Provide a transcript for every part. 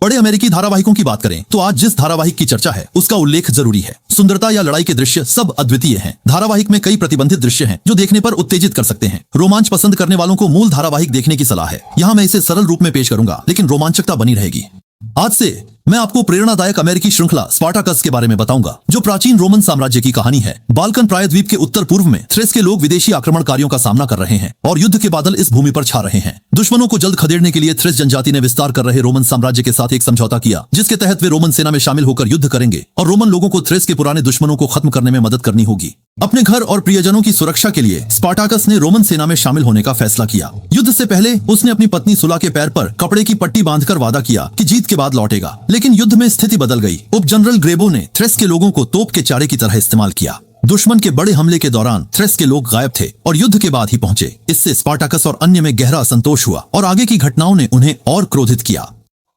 बड़े अमेरिकी धारावाहिकों की बात करें तो आज जिस धारावाहिक की चर्चा है उसका उल्लेख जरूरी है। सुंदरता या लड़ाई के दृश्य सब अद्वितीय हैं। धारावाहिक में कई प्रतिबंधित दृश्य हैं जो देखने पर उत्तेजित कर सकते हैं। रोमांच पसंद करने वालों को मूल धारावाहिक देखने की सलाह है। यहाँ मैं इसे सरल रूप में पेश करूंगा लेकिन रोमांचकता बनी रहेगी। आज से मैं आपको प्रेरणादायक अमेरिकी श्रृंखला स्पार्टाकस के बारे में बताऊंगा, जो प्राचीन रोमन साम्राज्य की कहानी है। बाल्कन प्रायद्वीप के उत्तर पूर्व में थ्रेस के लोग विदेशी आक्रमणकारियों का सामना कर रहे हैं और युद्ध के बादल इस भूमि पर छा रहे हैं। दुश्मनों को जल्द खदेड़ने के लिए थ्रेस जनजाति ने विस्तार कर रहे रोमन साम्राज्य के साथ एक समझौता किया, जिसके तहत वे रोमन सेना में शामिल होकर युद्ध करेंगे और रोमन लोगों को थ्रेस के पुराने दुश्मनों को खत्म करने में मदद करनी होगी। अपने घर और प्रियजनों की सुरक्षा के लिए स्पार्टाकस ने रोमन सेना में शामिल होने का फैसला किया। युद्ध से पहले उसने अपनी पत्नी सुला के पैर पर कपड़े की पट्टी बांधकर वादा किया कि जीत के बाद लौटेगा, लेकिन युद्ध में स्थिति बदल गई। उप जनरल ग्रेबो ने थ्रेस के लोगों को तोप के चारे की तरह इस्तेमाल किया। दुश्मन के बड़े हमले के दौरान थ्रेस के लोग गायब थे और युद्ध के बाद ही पहुंचे। इससे स्पार्टाकस और अन्य में गहरा असंतोष हुआ और आगे की घटनाओं ने उन्हें और क्रोधित किया।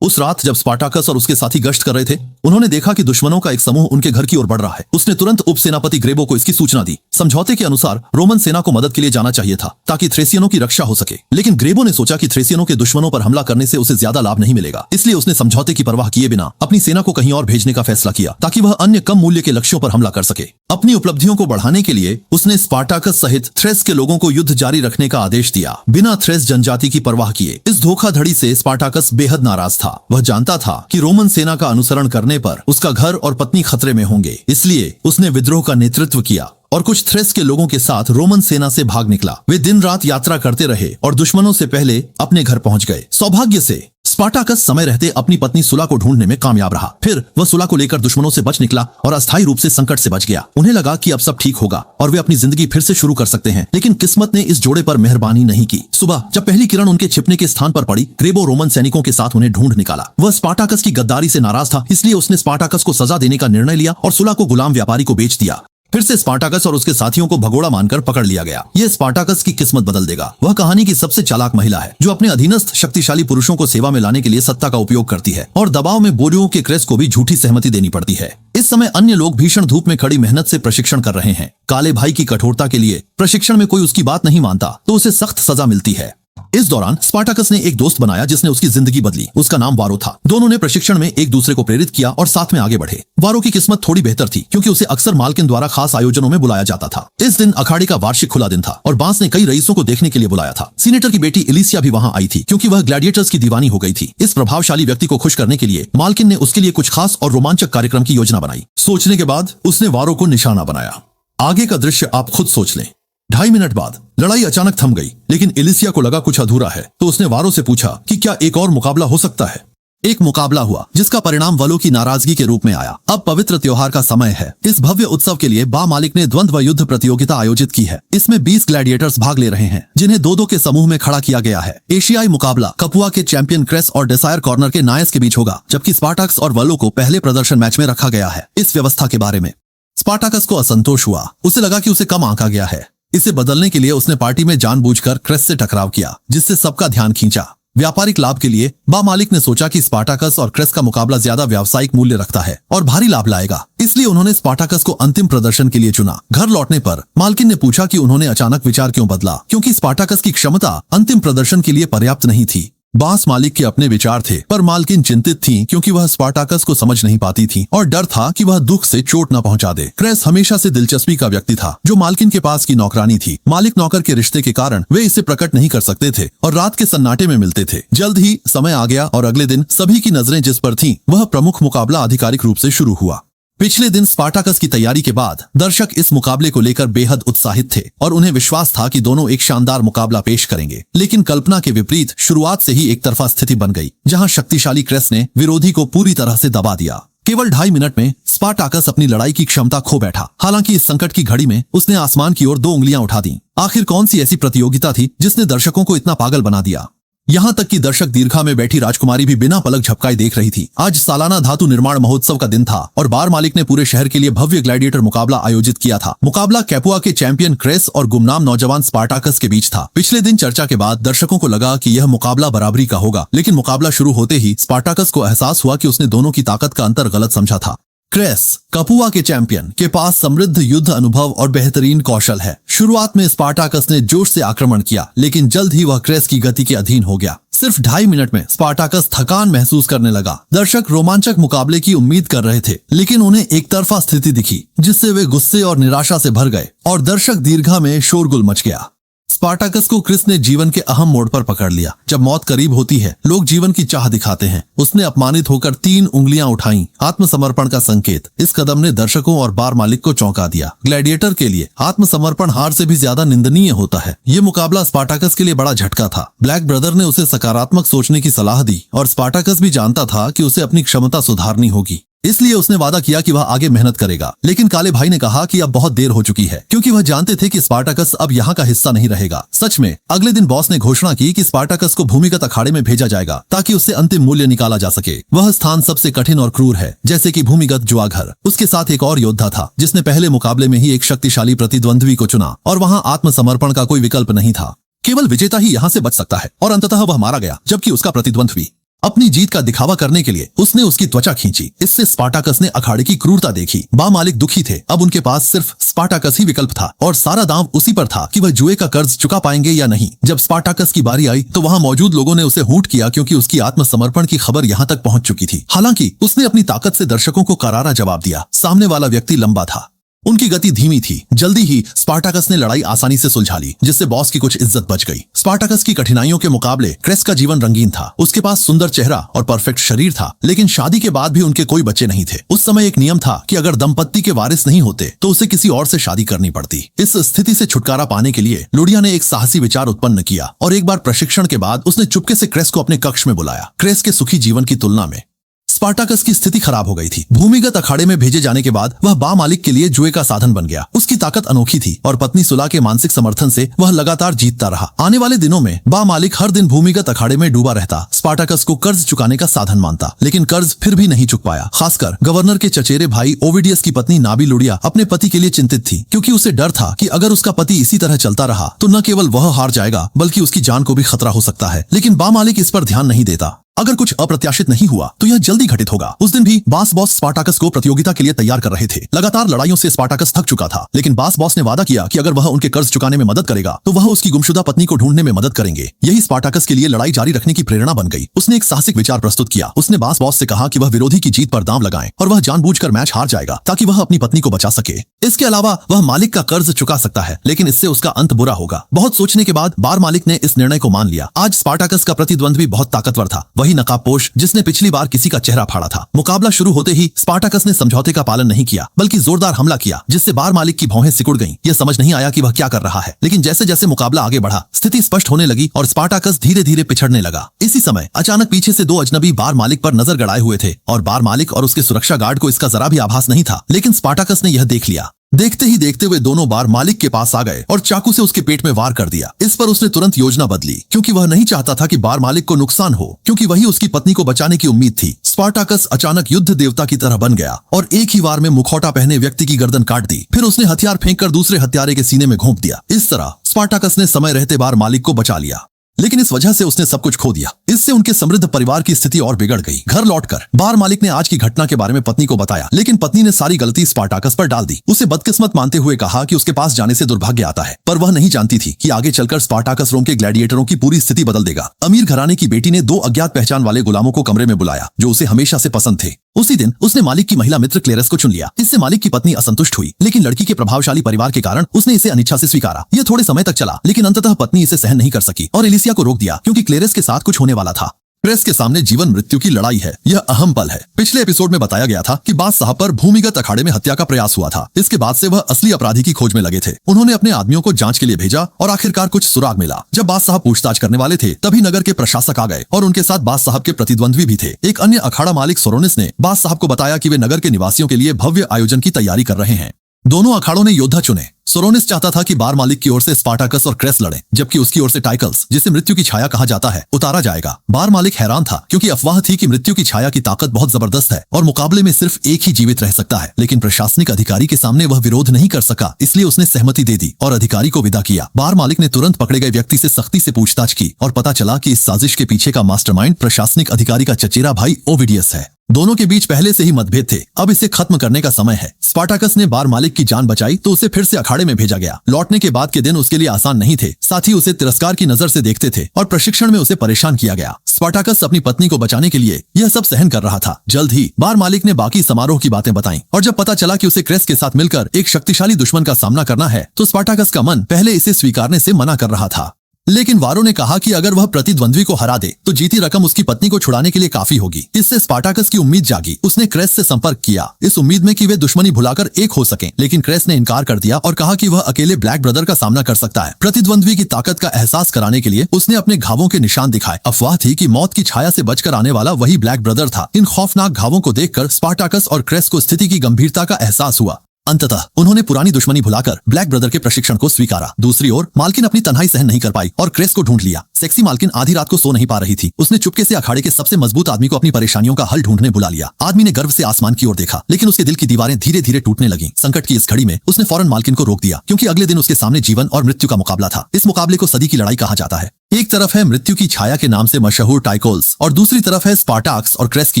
उस रात जब स्पार्टाकस और उसके साथी गश्त कर रहे थे, उन्होंने देखा कि दुश्मनों का एक समूह उनके घर की ओर बढ़ रहा है। उसने तुरंत उपसेनापति ग्रेबो को इसकी सूचना दी। समझौते के अनुसार रोमन सेना को मदद के लिए जाना चाहिए था ताकि थ्रेसियनों की रक्षा हो सके, लेकिन ग्रेबो ने सोचा कि थ्रेसियनों के दुश्मनों पर हमला करने से उसे ज्यादा लाभ नहीं मिलेगा। इसलिए उसने समझौते की परवाह किए बिना अपनी सेना को कहीं और भेजने का फैसला किया ताकि वह अन्य कम मूल्य के लक्ष्यों पर हमला कर सके। अपनी उपलब्धियों को बढ़ाने के लिए उसने स्पार्टाकस सहित थ्रेस के लोगों को युद्ध जारी रखने का आदेश दिया, बिना थ्रेस जनजाति की परवाह किए। इस धोखाधड़ी से स्पार्टाकस बेहद नाराज था। वह जानता था कि रोमन सेना का अनुसरण करने पर उसका घर और पत्नी खतरे में होंगे, इसलिए उसने विद्रोह का नेतृत्व किया और कुछ थ्रेस के लोगों के साथ रोमन सेना से भाग निकला। वे दिन रात यात्रा करते रहे और दुश्मनों से पहले अपने घर पहुंच गए। सौभाग्य से स्पार्टाकस समय रहते अपनी पत्नी सुला को ढूंढने में कामयाब रहा। फिर वह सुला को लेकर दुश्मनों से बच निकला और अस्थायी रूप से संकट से बच गया। उन्हें लगा कि अब सब ठीक होगा और वे अपनी जिंदगी फिर से शुरू कर सकते हैं, लेकिन किस्मत ने इस जोड़े पर मेहरबानी नहीं की। सुबह जब पहली किरण उनके छिपने के स्थान पर पड़ी, ग्रेबो रोमन सैनिकों के साथ उन्हें ढूंढ निकाला। वह स्पार्टाकस की गद्दारी से नाराज था, इसलिए उसने स्पार्टाकस को सजा देने का निर्णय लिया और सुला को गुलाम व्यापारी को बेच दिया। फिर से स्पार्टाकस और उसके साथियों को भगोड़ा मानकर पकड़ लिया गया। यह स्पार्टाकस की किस्मत बदल देगा। वह कहानी की सबसे चालाक महिला है जो अपने अधीनस्थ शक्तिशाली पुरुषों को सेवा में लाने के लिए सत्ता का उपयोग करती है और दबाव में बोरियों के क्रेस को भी झूठी सहमति देनी पड़ती है। इस समय अन्य लोग भीषण धूप में खड़ी मेहनत से प्रशिक्षण कर रहे हैं। काले भाई की कठोरता के लिए प्रशिक्षण में कोई उसकी बात नहीं मानता तो उसे सख्त सजा मिलती है। इस दौरान स्पार्टाकस ने एक दोस्त बनाया जिसने उसकी जिंदगी बदली। उसका नाम वारो था। दोनों ने प्रशिक्षण में एक दूसरे को प्रेरित किया और साथ में आगे बढ़े। वारो की किस्मत थोड़ी बेहतर थी क्योंकि उसे अक्सर मालकिन द्वारा खास आयोजनों में बुलाया जाता था। इस दिन अखाड़े का वार्षिक खुला दिन था और बांस ने कई रईसों को देखने के लिए बुलाया था। सीनेटर की बेटी एलिसिया भी वहां आई थी क्योंकि वह ग्लैडिएटर्स की दीवानी हो गई थी। इस प्रभावशाली व्यक्ति को खुश करने के लिए मालकिन ने उसके लिए कुछ खास और रोमांचक कार्यक्रम की योजना बनाई। सोचने के बाद उसने वारो को निशाना बनाया। आगे का दृश्य आप खुद सोच लें। 2.5 मिनट बाद लड़ाई अचानक थम गई, लेकिन एलिसिया को लगा कुछ अधूरा है, तो उसने वारो से पूछा कि क्या एक और मुकाबला हो सकता है। एक मुकाबला हुआ जिसका परिणाम वालो की नाराजगी के रूप में आया। अब पवित्र त्योहार का समय है। इस भव्य उत्सव के लिए बा मालिक ने द्वंद्व युद्ध प्रतियोगिता आयोजित की है। इसमें 20 ग्लैडिएटर्स भाग ले रहे हैं जिन्हें दो के समूह में खड़ा किया गया है। एशियाई मुकाबला कपुआ के चैंपियन क्रेस और डिसायर कॉर्नर के नायस के बीच होगा, जबकि स्पार्टाकस और वालो को पहले प्रदर्शन मैच में रखा गया है। इस व्यवस्था के बारे में स्पार्टाकस को असंतोष हुआ। उसे लगा कि उसे कम आंका गया है। इसे बदलने के लिए उसने पार्टी में जानबूझकर क्रेस से टकराव किया, जिससे सबका ध्यान खींचा। व्यापारिक लाभ के लिए बा मालिक ने सोचा कि स्पार्टाकस और क्रेस का मुकाबला ज्यादा व्यावसायिक मूल्य रखता है और भारी लाभ लाएगा, इसलिए उन्होंने स्पार्टाकस को अंतिम प्रदर्शन के लिए चुना। घर लौटने पर मालकिन ने पूछा कि उन्होंने अचानक विचार क्यों बदला, क्योंकि स्पार्टाकस की क्षमता अंतिम प्रदर्शन के लिए पर्याप्त नहीं थी। बांस मालिक के अपने विचार थे, पर मालकिन चिंतित थी क्योंकि वह स्पार्टाकस को समझ नहीं पाती थी और डर था कि वह दुख से चोट न पहुंचा दे। क्रेस हमेशा से दिलचस्पी का व्यक्ति था जो मालकिन के पास की नौकरानी थी। मालिक नौकर के रिश्ते के कारण वे इसे प्रकट नहीं कर सकते थे और रात के सन्नाटे में मिलते थे। जल्द ही समय आ गया और अगले दिन सभी की नजरें जिस पर थीं, वह प्रमुख मुकाबला आधिकारिक रूप से शुरू हुआ। पिछले दिन स्पार्टाकस की तैयारी के बाद दर्शक इस मुकाबले को लेकर बेहद उत्साहित थे और उन्हें विश्वास था कि दोनों एक शानदार मुकाबला पेश करेंगे। लेकिन कल्पना के विपरीत शुरुआत से ही एक तरफा स्थिति बन गई, जहां शक्तिशाली क्रेस ने विरोधी को पूरी तरह से दबा दिया। केवल 2.5 मिनट में स्पार्टाकस अपनी लड़ाई की क्षमता खो बैठा। हालांकि इस संकट की घड़ी में उसने आसमान की ओर 2 उंगलियां उठा दी। आखिर कौन सी ऐसी प्रतियोगिता थी जिसने दर्शकों को इतना पागल बना दिया। यहाँ तक कि दर्शक दीर्घा में बैठी राजकुमारी भी बिना पलक झपकाए देख रही थी। आज सालाना धातु निर्माण महोत्सव का दिन था और बार मालिक ने पूरे शहर के लिए भव्य ग्लैडिएटर मुकाबला आयोजित किया था। मुकाबला कैपुआ के चैंपियन क्रेस और गुमनाम नौजवान स्पार्टाकस के बीच था। पिछले दिन चर्चा के बाद दर्शकों को लगा कि यह मुकाबला बराबरी का होगा, लेकिन मुकाबला शुरू होते ही स्पार्टाकस को एहसास हुआ कि उसने दोनों की ताकत का अंतर गलत समझा था। क्रेस कपुआ के चैंपियन के पास समृद्ध युद्ध अनुभव और बेहतरीन कौशल है। शुरुआत में स्पार्टाकस ने जोश से आक्रमण किया, लेकिन जल्द ही वह क्रेस की गति के अधीन हो गया। सिर्फ 2.5 मिनट में स्पार्टाकस थकान महसूस करने लगा। दर्शक रोमांचक मुकाबले की उम्मीद कर रहे थे, लेकिन उन्हें एक तरफा स्थिति दिखी, जिससे वे गुस्से और निराशा से भर गए और दर्शक दीर्घा में शोरगुल मच गया। स्पार्टाकस को क्रिस ने जीवन के अहम मोड़ पर पकड़ लिया। जब मौत करीब होती है, लोग जीवन की चाह दिखाते हैं। उसने अपमानित होकर 3 उंगलियां उठाईं, आत्मसमर्पण का संकेत। इस कदम ने दर्शकों और बार मालिक को चौंका दिया। ग्लैडिएटर के लिए आत्मसमर्पण हार से भी ज्यादा निंदनीय होता है। ये मुकाबला स्पार्टाकस के लिए बड़ा झटका था। ब्लैक ब्रदर ने उसे सकारात्मक सोचने की सलाह दी और स्पार्टाकस भी जानता था कि उसे अपनी क्षमता सुधारनी होगी, इसलिए उसने वादा किया कि वह आगे मेहनत करेगा। लेकिन काले भाई ने कहा कि अब बहुत देर हो चुकी है, क्योंकि वह जानते थे कि स्पार्टाकस अब यहाँ का हिस्सा नहीं रहेगा। सच में अगले दिन बॉस ने घोषणा की कि स्पार्टाकस को भूमिगत अखाड़े में भेजा जाएगा, ताकि उससे अंतिम मूल्य निकाला जा सके। वह स्थान सबसे कठिन और क्रूर है, जैसे कि भूमिगत जुआघर। उसके साथ एक और योद्धा था, जिसने पहले मुकाबले में ही एक शक्तिशाली प्रतिद्वंद्वी को चुना, और वहाँ आत्मसमर्पण का कोई विकल्प नहीं था। केवल विजेता ही यहाँ से बच सकता है, और अंततः वह मारा गया, जबकि उसका प्रतिद्वंद्वी अपनी जीत का दिखावा करने के लिए उसने उसकी त्वचा खींची। इससे स्पार्टाकस ने अखाड़े की क्रूरता देखी। बा मालिक दुखी थे। अब उनके पास सिर्फ स्पार्टाकस ही विकल्प था, और सारा दांव उसी पर था कि वह जुए का कर्ज चुका पाएंगे या नहीं। जब स्पार्टाकस की बारी आई तो वहां मौजूद लोगों ने उसे हूट किया, क्योंकि उसकी आत्मसमर्पण की खबर यहां तक पहुंच चुकी थी। हालांकि उसने अपनी ताकत से दर्शकों को करारा जवाब दिया। सामने वाला व्यक्ति लंबा था, उनकी गति धीमी थी। जल्दी ही स्पार्टाकस ने लड़ाई आसानी से सुलझा ली, जिससे बॉस की कुछ इज्जत बच गई। स्पार्टाकस की कठिनाइयों के मुकाबले क्रेस का जीवन रंगीन था। उसके पास सुंदर चेहरा और परफेक्ट शरीर था, लेकिन शादी के बाद भी उनके कोई बच्चे नहीं थे। उस समय एक नियम था कि अगर दंपत्ति के वारिस नहीं होते तो उसे किसी और से शादी करनी पड़ती। इस स्थिति से छुटकारा पाने के लिए लुडिया ने एक साहसी विचार उत्पन्न किया, और एक बार प्रशिक्षण के बाद उसने चुपके से क्रेस को अपने कक्ष में बुलाया। क्रेस के सुखी जीवन की तुलना में स्पार्टाकस की स्थिति खराब हो गई थी। भूमिगत अखाड़े में भेजे जाने के बाद वह बा मालिक के लिए जुए का साधन बन गया। उसकी ताकत अनोखी थी, और पत्नी सुला के मानसिक समर्थन से वह लगातार जीतता रहा। आने वाले दिनों में बा मालिक हर दिन भूमिगत अखाड़े में डूबा रहता, स्पार्टाकस को कर्ज चुकाने का साधन मानता, लेकिन कर्ज फिर भी नहीं चुक पाया। खासकर गवर्नर के चचेरे भाई ओविडियस की पत्नी नाबी लुडिया अपने पति के लिए चिंतित थी, क्योंकि उसे डर था कि अगर उसका पति इसी तरह चलता रहा तो न केवल वह हार जाएगा, बल्कि उसकी जान को भी खतरा हो सकता है। लेकिन बा मालिक इस पर ध्यान नहीं देता। अगर कुछ अप्रत्याशित नहीं हुआ तो यह जल्दी घटित होगा। उस दिन भी बास बॉस स्पार्टाकस को प्रतियोगिता के लिए तैयार कर रहे थे। लगातार लड़ाइयों से स्पार्टाकस थक चुका था, लेकिन बास बॉस ने वादा किया कि अगर वह उनके कर्ज चुकाने में मदद करेगा तो वह उसकी गुमशुदा पत्नी को ढूंढने में मदद करेंगे। यही स्पार्टाकस के लिए लड़ाई जारी रखने की प्रेरणा बन गई। उसने एक साहसिक विचार प्रस्तुत किया। उसने बास बॉस से कहा कि वह विरोधी की जीत पर दांव लगाएं, और वह जानबूझकर मैच हार जाएगा ताकि वह अपनी पत्नी को बचा सके। इसके अलावा वह मालिक का कर्ज चुका सकता है, लेकिन इससे उसका अंत बुरा होगा। बहुत सोचने के बाद बार मालिक ने इस निर्णय को मान लिया। आज स्पार्टाकस का प्रतिद्वंद्वी बहुत ताकतवर था, वही नकाबपोश जिसने पिछली बार किसी का चेहरा फाड़ा था। मुकाबला शुरू होते ही स्पार्टाकस ने समझौते का पालन नहीं किया, बल्कि जोरदार हमला किया, जिससे बार मालिक की भौहें सिकुड़ गईं। यह समझ नहीं आया कि वह क्या कर रहा है, लेकिन जैसे जैसे मुकाबला आगे बढ़ा, स्थिति स्पष्ट होने लगी और स्पार्टाकस धीरे धीरे पिछड़ने लगा। इसी समय अचानक पीछे से 2 अजनबी बार मालिक पर नजर गड़ाए हुए थे, और बार मालिक और उसके सुरक्षा गार्ड को इसका जरा भी आभास नहीं था, लेकिन स्पार्टाकस ने यह देख लिया। देखते ही देखते वे दोनों बार मालिक के पास आ गए और चाकू से उसके पेट में वार कर दिया। इस पर उसने तुरंत योजना बदली, क्योंकि वह नहीं चाहता था कि बार मालिक को नुकसान हो, क्योंकि वही उसकी पत्नी को बचाने की उम्मीद थी। स्पार्टाकस अचानक युद्ध देवता की तरह बन गया और एक ही वार में मुखौटा पहने व्यक्ति की गर्दन काट दी। फिर उसने हथियार फेंककर दूसरे हत्यारे के सीने में घोंप दिया। इस तरह स्पार्टाकस ने समय रहते बार मालिक को बचा लिया, लेकिन इस वजह से उसने सब कुछ खो दिया। इससे उनके समृद्ध परिवार की स्थिति और बिगड़ गई। घर लौटकर बार मालिक ने आज की घटना के बारे में पत्नी को बताया, लेकिन पत्नी ने सारी गलती स्पार्टाकस पर डाल दी। उसे बदकिस्मत मानते हुए कहा कि उसके पास जाने से दुर्भाग्य आता है, पर वह नहीं जानती थी कि आगे चलकर स्पार्टाकस रोम के ग्लैडिएटरों की पूरी स्थिति बदल देगा। अमीर घराने की बेटी ने 2 अज्ञात पहचान वाले गुलामों को कमरे में बुलाया, जो उसे हमेशा से पसंद थे। उसी दिन उसने मालिक की महिला मित्र क्लेरस को चुन लिया। इससे मालिक की पत्नी असंतुष्ट हुई, लेकिन लड़की के प्रभावशाली परिवार के कारण उसने इसे अनिच्छा से स्वीकारा। यह थोड़े समय तक चला, लेकिन अंततः पत्नी इसे सहन नहीं कर सकी और एलिसिया को रोक दिया, क्योंकि क्लेरस के साथ कुछ होने वाला था। क्रेस के सामने जीवन मृत्यु की लड़ाई है। यह अहम पल है। पिछले एपिसोड में बताया गया था कि बास साहब पर भूमिगत अखाड़े में हत्या का प्रयास हुआ था। इसके बाद से वह असली अपराधी की खोज में लगे थे। उन्होंने अपने आदमियों को जांच के लिए भेजा और आखिरकार कुछ सुराग मिला। जब बास साहब पूछताछ करने वाले थे, तभी नगर के प्रशासक आ गए और उनके साथ बास साहब के प्रतिद्वंद्वी भी थे। एक अन्य अखाड़ा मालिक सोरोनिस ने बास साहब को बताया कि वे नगर के निवासियों के लिए भव्य आयोजन की तैयारी कर रहे हैं। दोनों अखाड़ों ने योद्धा चुने। सोरोनिस चाहता था कि बार मालिक की ओर से स्पार्टाकस और क्रेस लड़ें, जबकि उसकी ओर से टाइकल्स, जिसे मृत्यु की छाया कहा जाता है, उतारा जाएगा। बार मालिक हैरान था, क्योंकि अफवाह थी कि मृत्यु की छाया की ताकत बहुत जबरदस्त है और मुकाबले में सिर्फ एक ही जीवित रह सकता है। लेकिन प्रशासनिक अधिकारी के सामने वह विरोध नहीं कर सका, इसलिए उसने सहमति दे दी और अधिकारी को विदा किया। बार मालिक ने तुरंत पकड़े गए व्यक्ति से सख्ती से पूछताछ की और पता चला कि इस साजिश के पीछे का मास्टरमाइंड प्रशासनिक अधिकारी का चचेरा भाई ओविडियस है। दोनों के बीच पहले से ही मतभेद थे, अब इसे खत्म करने का समय है। स्पार्टाकस ने बार मालिक की जान बचाई तो उसे फिर से अखाड़े में भेजा गया। लौटने के बाद के दिन उसके लिए आसान नहीं थे, साथ ही उसे तिरस्कार की नजर से देखते थे और प्रशिक्षण में उसे परेशान किया गया। स्पार्टाकस अपनी पत्नी को बचाने के लिए यह सब सहन कर रहा था। जल्द ही बार मालिक ने बाकी समारोह की बातें बताई और जब पता चला कि उसे क्रेस के साथ मिलकर एक शक्तिशाली दुश्मन का सामना करना है तो स्पार्टाकस का मन पहले इसे स्वीकारने से मना कर रहा था। लेकिन वारो ने कहा कि अगर वह प्रतिद्वंद्वी को हरा दे तो जीती रकम उसकी पत्नी को छुड़ाने के लिए काफी होगी। इससे स्पार्टाकस की उम्मीद जागी। उसने क्रेस से संपर्क किया इस उम्मीद में कि वे दुश्मनी भुलाकर एक हो सकें, लेकिन क्रेस ने इनकार कर दिया और कहा कि वह अकेले ब्लैक ब्रदर का सामना कर सकता है। प्रतिद्वंद्वी की ताकत का एहसास कराने के लिए उसने अपने घावों के निशान दिखाए। अफवाह थी कि मौत की छाया से बचकर आने वाला वही ब्लैक ब्रदर था। इन खौफनाक घावों को देखकर स्पार्टाकस और क्रेस को स्थिति की गंभीरता का एहसास हुआ। अंततः उन्होंने पुरानी दुश्मनी भुलाकर ब्लैक ब्रदर के प्रशिक्षण को स्वीकारा। दूसरी ओर मालकिन अपनी तन्हाई सहन नहीं कर पाई और क्रेस को ढूंढ लिया। सेक्सी मालकिन आधी रात को सो नहीं पा रही थी। उसने चुपके से अखाड़े के सबसे मजबूत आदमी को अपनी परेशानियों का हल ढूंढने बुला लिया। आदमी ने गर्व से आसमान की ओर देखा, लेकिन उसके दिल की दीवारें धीरे धीरे टूटने लगीं। संकट की इस घड़ी में उसने फौरन मालकिन को रोक दिया, क्योंकि अगले दिन उसके सामने जीवन और मृत्यु का मुकाबला था। इस मुकाबले को सदी की लड़ाई कहा जाता है। एक तरफ है मृत्यु की छाया के नाम से मशहूर टाइकोल्स और दूसरी तरफ है स्पार्टाक्स और क्रेस की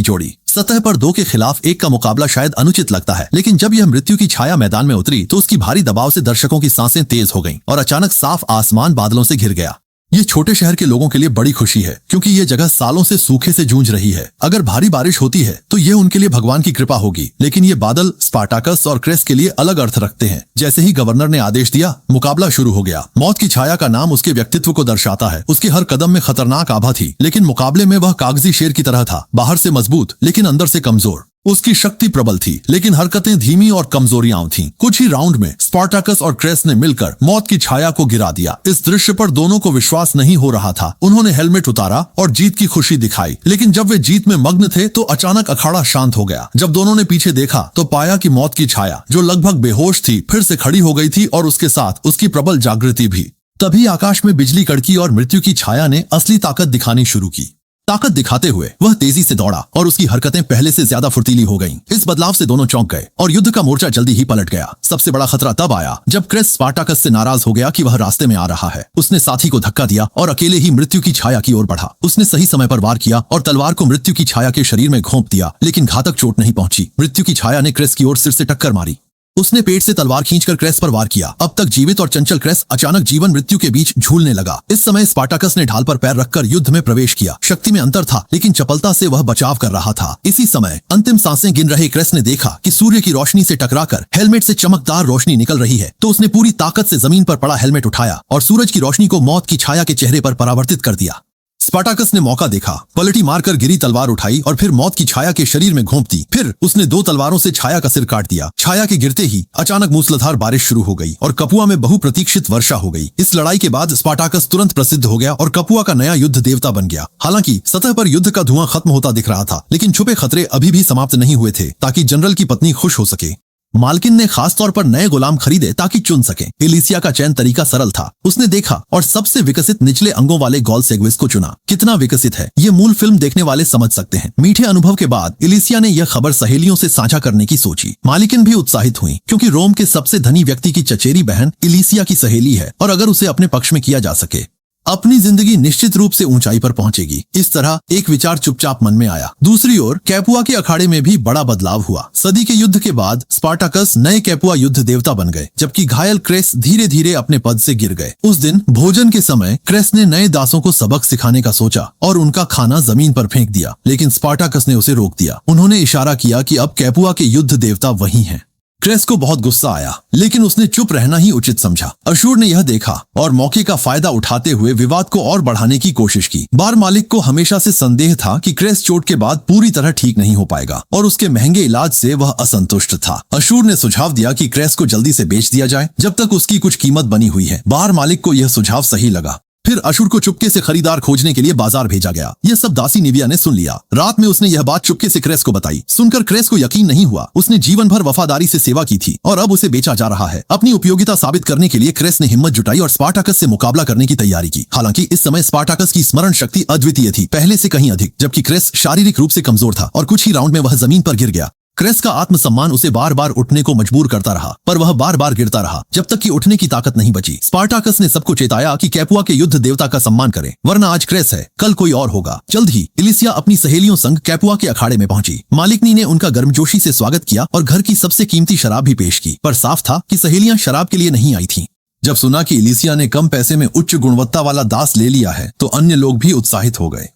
जोड़ी। सतह पर दो के खिलाफ एक का मुकाबला शायद अनुचित लगता है, लेकिन जब यह मृत्यु की छाया मैदान में उतरी तो उसकी भारी दबाव से दर्शकों की सांसें तेज हो गईं और अचानक साफ आसमान बादलों से घिर गया। ये छोटे शहर के लोगों के लिए बड़ी खुशी है, क्योंकि ये जगह सालों से सूखे से जूझ रही है। अगर भारी बारिश होती है तो ये उनके लिए भगवान की कृपा होगी, लेकिन ये बादल स्पार्टाकस और क्रेस के लिए अलग अर्थ रखते हैं। जैसे ही गवर्नर ने आदेश दिया, मुकाबला शुरू हो गया। मौत की छाया का नाम उसके व्यक्तित्व को दर्शाता है। उसके हर कदम में खतरनाक आभा थी, लेकिन मुकाबले में वह कागजी शेर की तरह था, बाहर से मजबूत लेकिन अंदर से कमजोर। उसकी शक्ति प्रबल थी, लेकिन हरकतें धीमी और कमजोरियां थीं। कुछ ही राउंड में स्पार्टाकस और क्रेस ने मिलकर मौत की छाया को गिरा दिया। इस दृश्य पर दोनों को विश्वास नहीं हो रहा था। उन्होंने हेलमेट उतारा और जीत की खुशी दिखाई, लेकिन जब वे जीत में मग्न थे तो अचानक अखाड़ा शांत हो गया। जब दोनों ने पीछे देखा तो पाया कि मौत की छाया, जो लगभग बेहोश थी, फिर से खड़ी हो गई थी और उसके साथ उसकी प्रबल जागृति भी। तभी आकाश में बिजली कड़की और मृत्यु की छाया ने असली ताकत दिखानी शुरू की। ताकत दिखाते हुए वह तेजी से दौड़ा और उसकी हरकतें पहले से ज्यादा फुर्तीली हो गईं। इस बदलाव से दोनों चौंक गए और युद्ध का मोर्चा जल्दी ही पलट गया। सबसे बड़ा खतरा तब आया जब क्रेस स्पार्टाकस से नाराज हो गया कि वह रास्ते में आ रहा है। उसने साथी को धक्का दिया और अकेले ही मृत्यु की छाया की ओर बढ़ा। उसने सही समय पर वार किया और तलवार को मृत्यु की छाया के शरीर में घोंप दिया, लेकिन घातक चोट नहीं पहुंची। मृत्यु की छाया ने क्रेस की ओर सिर से टक्कर मारी। उसने पेट से तलवार खींचकर क्रेस पर वार किया। अब तक जीवित और चंचल क्रेस अचानक जीवन मृत्यु के बीच झूलने लगा। इस समय स्पार्टाकस ने ढाल पर पैर रखकर युद्ध में प्रवेश किया। शक्ति में अंतर था, लेकिन चपलता से वह बचाव कर रहा था। इसी समय अंतिम सांसें गिन रहे क्रेस ने देखा कि सूर्य की रोशनी से टकराकर हेलमेट से चमकदार रोशनी निकल रही है। तो उसने पूरी ताकत से जमीन पर पड़ा हेलमेट उठाया और सूरज की रोशनी को मौत की छाया के चेहरे पर परावर्तित कर दिया। स्पार्टाकस ने मौका देखा, पलटी मारकर गिरी तलवार उठाई और फिर मौत की छाया के शरीर में घोंप दी। फिर उसने दो तलवारों से छाया का सिर काट दिया। छाया के गिरते ही अचानक मूसलाधार बारिश शुरू हो गई और कपुआ में बहुप्रतीक्षित वर्षा हो गई। इस लड़ाई के बाद स्पार्टाकस तुरंत प्रसिद्ध हो गया और कपुआ का नया युद्ध देवता बन गया। हालांकि सतह पर युद्ध का धुआं खत्म होता दिख रहा था, लेकिन छुपे खतरे अभी भी समाप्त नहीं हुए थे, ताकि जनरल की पत्नी खुश हो सके। मालकिन ने खास तौर पर नए गुलाम खरीदे ताकि चुन सके। एलिसिया का चयन तरीका सरल था। उसने देखा और सबसे विकसित निचले अंगों वाले गॉल सेगविस को चुना। कितना विकसित है, ये मूल फिल्म देखने वाले समझ सकते हैं। मीठे अनुभव के बाद एलिसिया ने यह खबर सहेलियों से साझा करने की सोची। मालकिन भी उत्साहित हुई, क्योंकि रोम के सबसे धनी व्यक्ति की चचेरी बहन एलिसिया की सहेली है और अगर उसे अपने पक्ष में किया जा सके, अपनी जिंदगी निश्चित रूप से ऊंचाई पर पहुंचेगी। इस तरह एक विचार चुपचाप मन में आया। दूसरी ओर कैपुआ के अखाड़े में भी बड़ा बदलाव हुआ। सदी के युद्ध के बाद स्पार्टाकस नए कैपुआ युद्ध देवता बन गए, जबकि घायल क्रेस धीरे धीरे अपने पद से गिर गए। उस दिन भोजन के समय क्रेस ने नए दासों को सबक सिखाने का सोचा और उनका खाना जमीन पर फेंक दिया, लेकिन स्पार्टाकस ने उसे रोक दिया। उन्होंने इशारा किया कि अब कैपुआ के युद्ध देवता वही हैं। क्रेस को बहुत गुस्सा आया, लेकिन उसने चुप रहना ही उचित समझा। अशूर ने यह देखा और मौके का फायदा उठाते हुए विवाद को और बढ़ाने की कोशिश की। बार मालिक को हमेशा से संदेह था कि क्रेस चोट के बाद पूरी तरह ठीक नहीं हो पाएगा और उसके महंगे इलाज से वह असंतुष्ट था। अशूर ने सुझाव दिया कि क्रेस को जल्दी से बेच दिया जाए जब तक उसकी कुछ कीमत बनी हुई है। बार मालिक को यह सुझाव सही लगा। फिर अशूर को चुपके से खरीदार खोजने के लिए बाजार भेजा गया। यह सब दासी निविया ने सुन लिया। रात में उसने यह बात चुपके से क्रेस को बताई। सुनकर क्रेस को यकीन नहीं हुआ। उसने जीवन भर वफादारी से सेवा की थी और अब उसे बेचा जा रहा है। अपनी उपयोगिता साबित करने के लिए क्रेस ने हिम्मत जुटाई और स्पार्टाकस से मुकाबला करने की तैयारी की। हालांकि इस समय स्पार्टाकस की स्मरण शक्ति अद्वितीय थी, पहले से कहीं अधिक, जबकि क्रेस शारीरिक रूप से कमजोर था और कुछ ही राउंड में वह जमीन पर गिर गया। क्रेस का आत्मसम्मान उसे बार बार उठने को मजबूर करता रहा, पर वह बार बार गिरता रहा जब तक कि उठने की ताकत नहीं बची। स्पार्टाकस ने सबको चेताया कि कैपुआ के युद्ध देवता का सम्मान करें, वरना आज क्रेस है, कल कोई और होगा। जल्द ही इलिसिया अपनी सहेलियों संग कैपुआ के अखाड़े में पहुंची। मालिकनी ने उनका गर्मजोशी से स्वागत किया और घर की सबसे कीमती शराब भी पेश की, पर साफ था कि सहेलियां शराब के लिए नहीं आई थीं। जब सुना कि इलिसिया ने कम पैसे में उच्च गुणवत्ता वाला दास ले लिया है, तो अन्य लोग भी उत्साहित हो गए।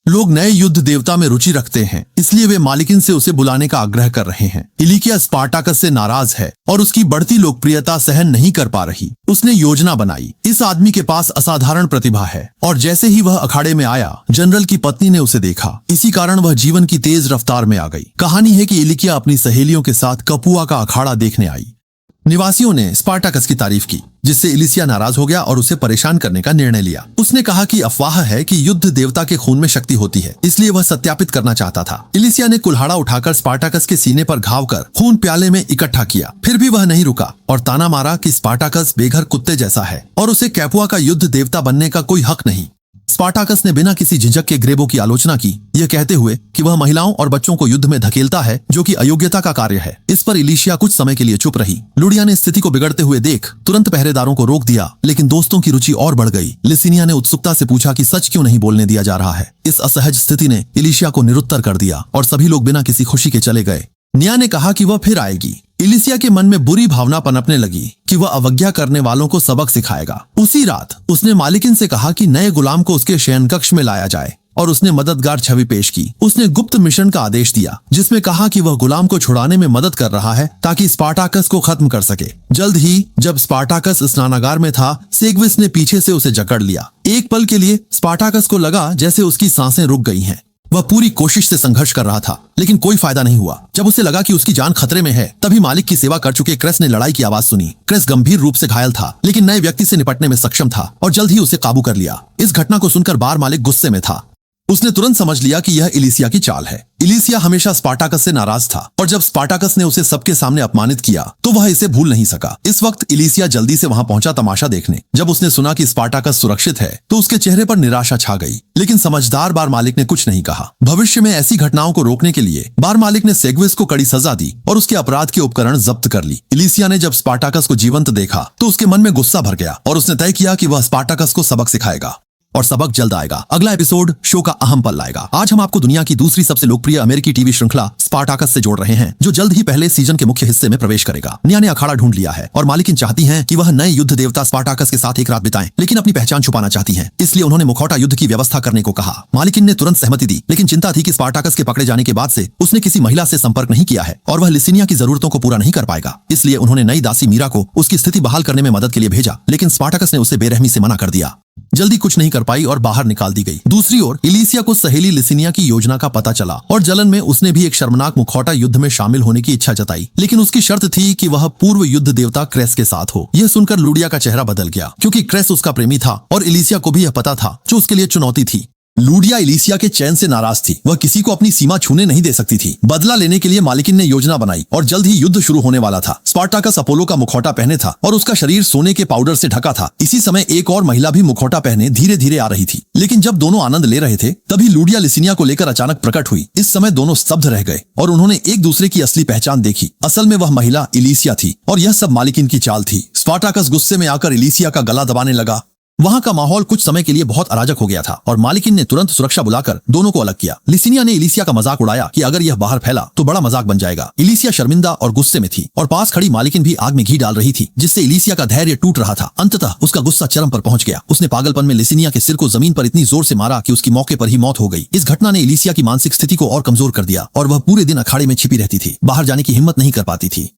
लोग नए युद्ध देवता में रुचि रखते हैं, इसलिए वे मालिकिन से उसे बुलाने का आग्रह कर रहे हैं। इलिकिया स्पार्टाकस से नाराज है और उसकी बढ़ती लोकप्रियता सहन नहीं कर पा रही। उसने योजना बनाई। इस आदमी के पास असाधारण प्रतिभा है, और जैसे ही वह अखाड़े में आया, जनरल की पत्नी ने उसे देखा। इसी कारण वह जीवन की तेज रफ्तार में आ गई। कहानी है कि इलिकिया अपनी सहेलियों के साथ कैपुआ का अखाड़ा देखने आई। निवासियों ने स्पार्टाकस की तारीफ की, जिससे इलिसिया नाराज हो गया और उसे परेशान करने का निर्णय लिया। उसने कहा कि अफवाह है कि युद्ध देवता के खून में शक्ति होती है, इसलिए वह सत्यापित करना चाहता था। इलिसिया ने कुल्हाड़ा उठाकर स्पार्टाकस के सीने पर घाव कर खून प्याले में इकट्ठा किया। फिर भी वह नहीं रुका और ताना मारा कि स्पार्टाकस बेघर कुत्ते जैसा है और उसे कैपुआ का युद्ध देवता बनने का कोई हक नहीं। स्पार्टाकस ने बिना किसी झिझक के ग्रेबो की आलोचना की, यह कहते हुए कि वह महिलाओं और बच्चों को युद्ध में धकेलता है, जो कि अयोग्यता का कार्य है। इस पर इलिशिया कुछ समय के लिए चुप रही। लुडिया ने स्थिति को बिगड़ते हुए देख तुरंत पहरेदारों को रोक दिया, लेकिन दोस्तों की रुचि और बढ़ गई। लिसिनिया ने उत्सुकता से पूछा कि सच क्यों नहीं बोलने दिया जा रहा है। इस असहज स्थिति ने इलिशिया को निरुत्तर कर दिया और सभी लोग बिना किसी खुशी के चले गए। निया ने कहा कि वह फिर आएगी। इलिसिया के मन में बुरी भावना पनपने लगी कि वह अवज्ञा करने वालों को सबक सिखाएगा। उसी रात उसने मालिकिन से कहा कि नए गुलाम को उसके शयन कक्ष में लाया जाए, और उसने मददगार छवि पेश की। उसने गुप्त मिशन का आदेश दिया, जिसमें कहा कि वह गुलाम को छुड़ाने में मदद कर रहा है ताकि स्पार्टाकस को खत्म कर सके। जल्द ही जब स्पार्टाकस स्नानागार में था, सेग्विस ने पीछे से उसे जकड़ लिया। एक पल के लिए स्पार्टाकस को लगा जैसे उसकी सांसें रुक गई हैं। वह पूरी कोशिश से संघर्ष कर रहा था, लेकिन कोई फायदा नहीं हुआ। जब उसे लगा कि उसकी जान खतरे में है, तभी मालिक की सेवा कर चुके क्रेस ने लड़ाई की आवाज सुनी। क्रेस गंभीर रूप से घायल था, लेकिन नए व्यक्ति से निपटने में सक्षम था और जल्द ही उसे काबू कर लिया। इस घटना को सुनकर बार मालिक गुस्से में था। उसने तुरंत समझ लिया कि यह इलिसिया की चाल है। इलिसिया हमेशा स्पार्टाकस से नाराज था, और जब स्पार्टाकस ने उसे सबके सामने अपमानित किया तो वह इसे भूल नहीं सका। इस वक्त इलिसिया जल्दी से वहां पहुंचा तमाशा देखने। जब उसने सुना कि स्पार्टाकस सुरक्षित है, तो उसके चेहरे पर निराशा छा गई, लेकिन समझदार बार मालिक ने कुछ नहीं कहा। भविष्य में ऐसी घटनाओं को रोकने के लिए बार मालिक ने सेग्विस को कड़ी सजा दी और उसके अपराध के उपकरण जब्त कर ली। इलिसिया ने जब स्पार्टाकस को जीवंत देखा तो उसके मन में गुस्सा भर गया और उसने तय किया कि वह स्पार्टाकस को सबक सिखाएगा, और सबक जल्द आएगा। अगला एपिसोड शो का अहम पल लाएगा। आज हम आपको दुनिया की दूसरी सबसे लोकप्रिय अमेरिकी टीवी श्रृंखला स्पार्टाकस से जोड़ रहे हैं, जो जल्द ही पहले सीजन के मुख्य हिस्से में प्रवेश करेगा। निया ने अखाड़ा ढूंढ लिया है और मालिकिन चाहती हैं कि वह नए युद्ध देवता स्पार्टाकस के साथ एक रात बिताएं, लेकिन अपनी पहचान छुपाना चाहती हैं, इसलिए उन्होंने मुखौटा युद्ध की व्यवस्था करने को कहा। मालिकिन ने तुरंत सहमति दी, लेकिन चिंता थी कि स्पार्टाकस के पकड़े जाने के बाद से उसने किसी महिला से संपर्क नहीं किया है और वह लिसिनिया की जरूरतों को पूरा नहीं कर पाएगा। इसलिए उन्होंने नई दासी मीरा को उसकी स्थिति बहाल करने में मदद के लिए भेजा, लेकिन स्पार्टाकस ने उसे बेरहमी से मना कर दिया। जल्दी कुछ नहीं कर पाई और बाहर निकाल दी गई। दूसरी ओर इलिसिया को सहेली लिसिनिया की योजना का पता चला और जलन में उसने भी एक शर्मनाक मुखौटा युद्ध में शामिल होने की इच्छा जताई, लेकिन उसकी शर्त थी कि वह पूर्व युद्ध देवता क्रेस के साथ हो। यह सुनकर लुडिया का चेहरा बदल गया, क्योंकि क्रेस उसका प्रेमी था और इलिसिया को भी यह पता था, जो उसके लिए चुनौती थी। लुडिया इलिसिया के चैन से नाराज थी। वह किसी को अपनी सीमा छूने नहीं दे सकती थी। बदला लेने के लिए मालिकिन ने योजना बनाई और जल्द ही युद्ध शुरू होने वाला था। स्पार्टाकस अपोलो का मुखौटा पहने था और उसका शरीर सोने के पाउडर से ढका था। इसी समय एक और महिला भी मुखौटा पहने धीरे धीरे आ रही थी, लेकिन जब दोनों आनंद ले रहे थे, तभी लुडिया लिसिनिया को लेकर अचानक प्रकट हुई। इस समय दोनों स्तब्ध रह गए और उन्होंने एक दूसरे की असली पहचान देखी। असल में वह महिला इलिसिया थी और यह सब मालिकिन की चाल थी। स्पार्टाकस गुस्से में आकर इलिसिया का गला दबाने लगा। वहां का माहौल कुछ समय के लिए बहुत अराजक हो गया था और मालिकिन ने तुरंत सुरक्षा बुलाकर दोनों को अलग किया। लिसिनिया ने इलिसिया का मजाक उड़ाया कि अगर यह बाहर फैला तो बड़ा मजाक बन जाएगा। इलिसिया शर्मिंदा और गुस्से में थी और पास खड़ी मालिकिन भी आग में घी डाल रही थी, जिससे इलिसिया का धैर्य टूट रहा था। अंततः उसका गुस्सा चरम पर पहुंच गया। उसने पागलपन में लिसिनिया के सिर को जमीन पर इतनी जोर से मारा कि उसकी मौके पर ही मौत हो गई। इस घटना ने इलिसिया की मानसिक स्थिति को और कमजोर कर दिया और वह पूरे दिन अखाड़े में छिपी रहती थी, बाहर जाने की हिम्मत नहीं कर पाती थी।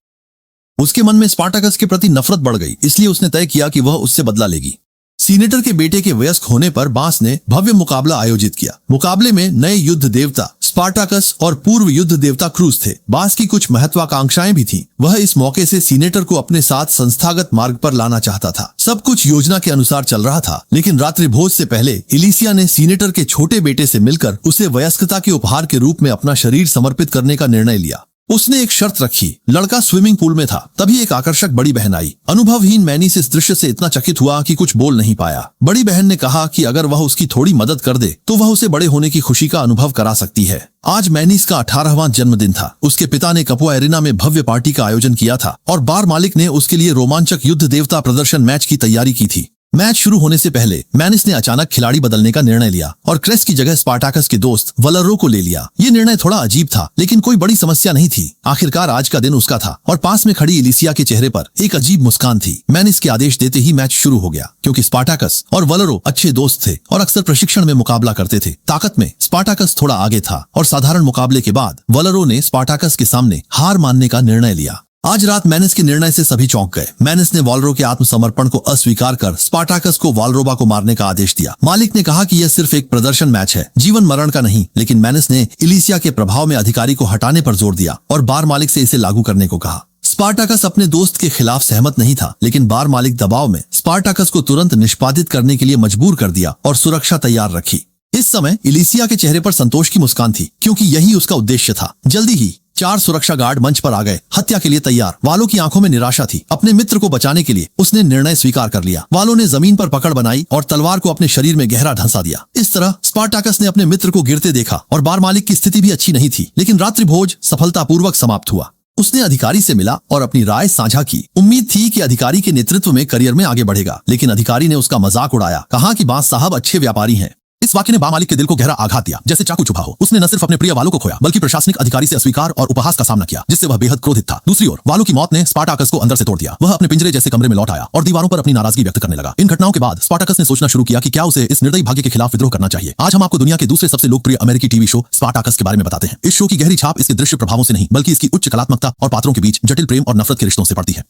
उसके मन में स्पार्टाकस के प्रति नफरत बढ़ गई, इसलिए उसने तय किया कि वह उससे बदला लेगी। सीनेटर के बेटे के वयस्क होने पर बांस ने भव्य मुकाबला आयोजित किया। मुकाबले में नए युद्ध देवता स्पार्टाकस और पूर्व युद्ध देवता क्रूस थे। बांस की कुछ महत्वाकांक्षाएं भी थीं। वह इस मौके से सीनेटर को अपने साथ संस्थागत मार्ग पर लाना चाहता था। सब कुछ योजना के अनुसार चल रहा था, लेकिन रात्रि भोज से पहले इलिसिया ने सीनेटर के छोटे बेटे से मिलकर उसे वयस्कता के उपहार के रूप में अपना शरीर समर्पित करने का निर्णय लिया। उसने एक शर्त रखी। लड़का स्विमिंग पूल में था, तभी एक आकर्षक बड़ी बहन आई। अनुभवहीन मैनिस इस दृश्य से इतना चकित हुआ कि कुछ बोल नहीं पाया। बड़ी बहन ने कहा कि अगर वह उसकी थोड़ी मदद कर दे तो वह उसे बड़े होने की खुशी का अनुभव करा सकती है। आज मैनिस का 18वां जन्मदिन था। उसके पिता ने कपुआ एरिना में भव्य पार्टी का आयोजन किया था और बार मालिक ने उसके लिए रोमांचक युद्ध देवता प्रदर्शन मैच की तैयारी की थी। मैच शुरू होने से पहले मैनिस ने अचानक खिलाड़ी बदलने का निर्णय लिया और क्रेस की जगह स्पार्टाकस के दोस्त वलरो को ले लिया। ये निर्णय थोड़ा अजीब था, लेकिन कोई बड़ी समस्या नहीं थी। आखिरकार आज का दिन उसका था और पास में खड़ी इलिसिया के चेहरे पर एक अजीब मुस्कान थी। मैनिस के आदेश देते ही मैच शुरू हो गया, क्योंकि स्पार्टाकस और वलरो अच्छे दोस्त थे और अक्सर प्रशिक्षण में मुकाबला करते थे। ताकत में स्पार्टाकस थोड़ा आगे था और साधारण मुकाबले के बाद वलरो ने स्पार्टाकस के सामने हार मानने का निर्णय लिया। आज रात मैनिस के निर्णय से सभी चौंक गए। मैनिस ने वॉलरो के आत्मसमर्पण को अस्वीकार कर स्पार्टाकस को वालरोबा को मारने का आदेश दिया। मालिक ने कहा कि यह सिर्फ एक प्रदर्शन मैच है, जीवन मरण का नहीं। लेकिन मैनिस ने इलिसिया के प्रभाव में अधिकारी को हटाने पर जोर दिया और बार मालिक से इसे लागू करने को कहा। स्पार्टाकस अपने दोस्त के खिलाफ सहमत नहीं था, लेकिन बार मालिक दबाव में स्पार्टाकस को तुरंत निष्पादित करने के लिए मजबूर कर दिया और सुरक्षा तैयार रखी। इस समय इलिसिया के चेहरे पर संतोष की मुस्कान थी, क्योंकि यही उसका उद्देश्य था। जल्दी ही 4 सुरक्षा गार्ड मंच पर आ गए, हत्या के लिए तैयार। वालो की आंखों में निराशा थी। अपने मित्र को बचाने के लिए उसने निर्णय स्वीकार कर लिया। वालो ने जमीन पर पकड़ बनाई और तलवार को अपने शरीर में गहरा ढंसा दिया। इस तरह स्पार्टाकस ने अपने मित्र को गिरते देखा और बार मालिक की स्थिति भी अच्छी नहीं थी, लेकिन रात्रि भोज सफलतापूर्वक समाप्त हुआ। उसने अधिकारी से मिला और अपनी राय साझा की। उम्मीद थी कि अधिकारी के नेतृत्व में करियर में आगे बढ़ेगा, लेकिन अधिकारी ने उसका मजाक उड़ाया। कहा कि बास साहब अच्छे व्यापारी हैं। इस वाक्य ने बा मालिक के दिल को गहरा आघात दिया, जैसे चाकू चुभा हो। उसने न सिर्फ अपने प्रिय वालों को खोया, बल्कि प्रशासनिक अधिकारी से अस्वीकार और उपहास का सामना किया, जिससे वह बेहद क्रोधित था। दूसरी ओर वालों की मौत ने स्पार्टाकस को अंदर से तोड़ दिया। वह अपने पिंजरे जैसे कमरे में लौट आया और दीवारों पर अपनी नाराजगी व्यक्त करने लगा। इन घटनाओं के बाद स्पार्टाकस ने सोचना शुरू किया कि क्या उसे इस निर्दयी भाग्य के खिलाफ विद्रोह करना चाहिए। आज हम आपको दुनिया के दूसरे सबसे लोकप्रिय अमेरिकी टीवी शो स्पार्टाकस के बारे में बताते हैं। इस शो की गहरी छाप इसके दृश्य प्रभावों से नहीं, बल्कि इसकी उच्च कलात्मकता और पात्रों के बीच जटिल प्रेम और नफरत के रिश्तों से पड़ती है।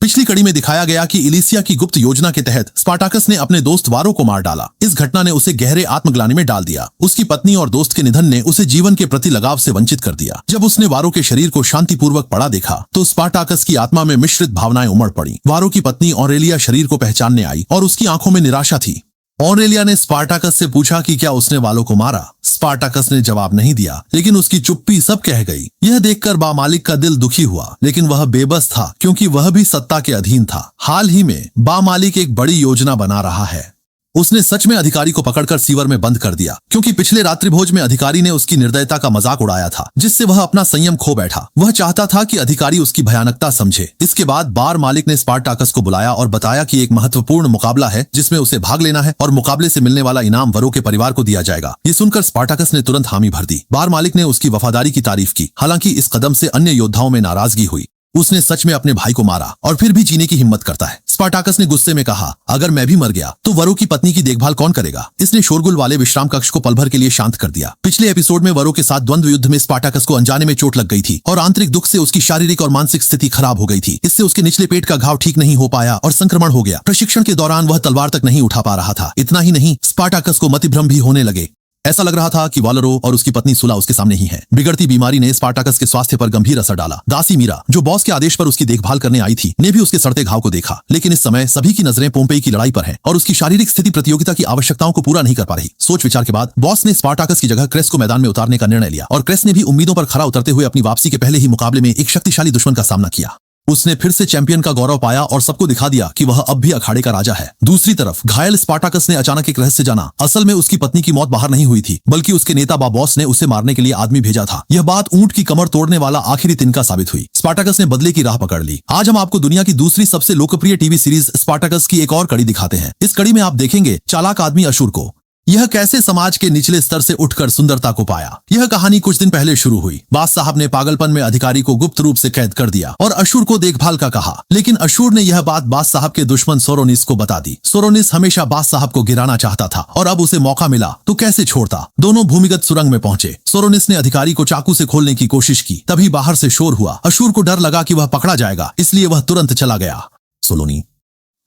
पिछली कड़ी में दिखाया गया कि इलिसिया की गुप्त योजना के तहत स्पार्टाकस ने अपने दोस्त वारो को मार डाला। इस घटना ने उसे गहरे आत्मग्लानि में डाल दिया। उसकी पत्नी और दोस्त के निधन ने उसे जीवन के प्रति लगाव से वंचित कर दिया। जब उसने वारो के शरीर को शांतिपूर्वक पड़ा देखा तो स्पार्टाकस की आत्मा में मिश्रित भावनाएं उमड़ पड़ी। वारो की पत्नी ऑरेलिया शरीर को पहचानने आई और उसकी आंखों में निराशा थी। ऑरेलिया ने स्पार्टाकस से पूछा कि क्या उसने वालो को मारा। स्पार्टाकस ने जवाब नहीं दिया, लेकिन उसकी चुप्पी सब कह गई। यह देखकर बामालिक का दिल दुखी हुआ, लेकिन वह बेबस था, क्योंकि वह भी सत्ता के अधीन था। हाल ही में बामालिक एक बड़ी योजना बना रहा है। उसने सच में अधिकारी को पकड़कर सीवर में बंद कर दिया, क्योंकि पिछले रात्रिभोज में अधिकारी ने उसकी निर्दयता का मजाक उड़ाया था, जिससे वह अपना संयम खो बैठा। वह चाहता था कि अधिकारी उसकी भयानकता समझे। इसके बाद बार मालिक ने स्पार्टाकस को बुलाया और बताया कि एक महत्वपूर्ण मुकाबला है जिसमें उसे भाग लेना है और मुकाबले से मिलने वाला इनाम वरो के परिवार को दिया जाएगा। ये सुनकर स्पार्टाकस ने तुरंत हामी भर दी। बार मालिक ने उसकी वफादारी की तारीफ की। हालांकि इस कदम से अन्य योद्धाओं में नाराजगी हुई। उसने सच में अपने भाई को मारा और फिर भी जीने की हिम्मत करता है। स्पार्टाकस ने गुस्से में कहा, अगर मैं भी मर गया तो वरो की पत्नी की देखभाल कौन करेगा। इसने शोरगुल वाले विश्राम कक्ष को पल भर के लिए शांत कर दिया। पिछले एपिसोड में वरो के साथ द्वंद्व युद्ध में स्पार्टाकस को अनजाने में चोट लग गई थी और आंतरिक दुख से उसकी शारीरिक और मानसिक स्थिति खराब हो गई थी। इससे उसके निचले पेट का घाव ठीक नहीं हो पाया और संक्रमण हो गया। प्रशिक्षण के दौरान वह तलवार तक नहीं उठा पा रहा था। इतना ही नहीं, स्पार्टाकस को मतिभ्रम भी होने लगे। ऐसा लग रहा था कि वालरो और उसकी पत्नी सुला उसके सामने ही है। बिगड़ती बीमारी ने स्पार्टाकस के स्वास्थ्य पर गंभीर असर डाला। दासी मीरा, जो बॉस के आदेश पर उसकी देखभाल करने आई थी, ने भी उसके सड़ते घाव को देखा। लेकिन इस समय सभी की नजरें पोम्पेई की लड़ाई पर हैं और उसकी शारीरिक स्थिति प्रतियोगिता की आवश्यकताओं को पूरा नहीं कर पा रही। सोच विचार के बाद बॉस ने स्पार्टाकस की जगह क्रेस को मैदान में उतारने का निर्णय लिया और क्रेस ने भी उम्मीदों पर खरा उतरते हुए अपनी वापसी के पहले ही मुकाबले में एक शक्तिशाली दुश्मन का सामना किया। उसने फिर से चैंपियन का गौरव पाया और सबको दिखा दिया कि वह अब भी अखाड़े का राजा है। दूसरी तरफ घायल स्पार्टाकस ने अचानक एक रहस्य जाना। असल में उसकी पत्नी की मौत बाहर नहीं हुई थी, बल्कि उसके नेता बॉस ने उसे मारने के लिए आदमी भेजा था। यह बात ऊंट की कमर तोड़ने वाला आखिरी तिनका साबित हुई। स्पार्टाकस ने बदले की राह पकड़ ली। आज हम आपको दुनिया की दूसरी सबसे लोकप्रिय टीवी सीरीज स्पार्टाकस की एक और कड़ी दिखाते हैं। इस कड़ी में आप देखेंगे चालाक आदमी अशुर को। यह कैसे समाज के निचले स्तर से उठकर सुंदरता को पाया। यह कहानी कुछ दिन पहले शुरू हुई। बास साहब ने पागलपन में अधिकारी को गुप्त रूप से कैद कर दिया और अशुर को देखभाल का कहा, लेकिन अशुर ने यह बात बास साहब के दुश्मन सोरोनिस को बता दी। सोरोनिस हमेशा बास साहब को गिराना चाहता था और अब उसे मौका मिला तो कैसे छोड़ता। दोनों भूमिगत सुरंग में पहुंचे। सोरोनिस ने अधिकारी को चाकू से खोलने की कोशिश की, तभी बाहर से शोर हुआ। अशुर को डर लगा कि वह पकड़ा जाएगा, इसलिए वह तुरंत चला गया। सोलोनी